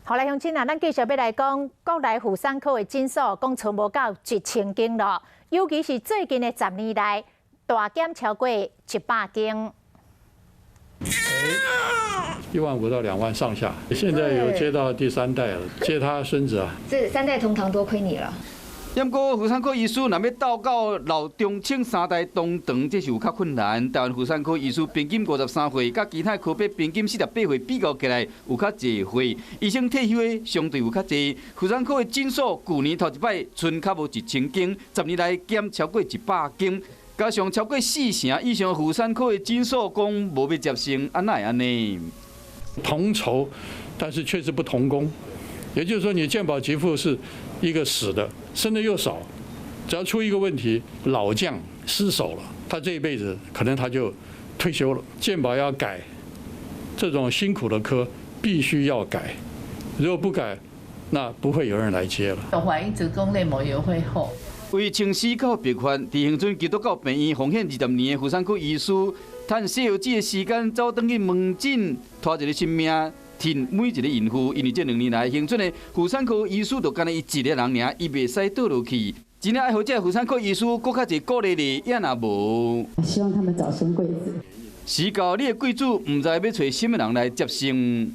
好来，乡亲啊，咱继续要来讲国内妇产科的诊所，讲找无到1000间咯，尤其是最近的10年内，大减超过100间。15000到2万上下，现在有接到第3代了，接他孙子啊。这3代同堂多亏你了。不过，妇产科医师若要斗到老中青3代同堂，这是有较困难。台湾妇产科医师平均53岁，甲其他科别平均48岁比较起来，有较济岁。医生退休的相对有较济。妇产科的诊所去年头一摆剩较无1000间，10年来减超过100间。加上超过4成以上妇产科的诊所讲无要接生，安奈安尼？同酬，但是却是不同工。也就是说，你健保给付是一个死的，生的又少，只要出一个问题，老将失手了，他这一辈子可能他就退休了。健保要改，这种辛苦的科必须要改，如果不改，那不会有人来接了。有怀疑子宫内膜瘤会后。为清洗到病患，伫恒春基督教病院奉献20年的妇产科医师，趁西药剂的时间走转去门诊，拖一个性命，替每一个孕妇。因为这2年来，恒春的妇产科医师就干伊一个人尔，伊袂使倒落去。真正爱好这妇产科医师，搁较侪鼓励你，也若无。希望他们早生贵子。时到你的贵子，唔知要找什么人来接生。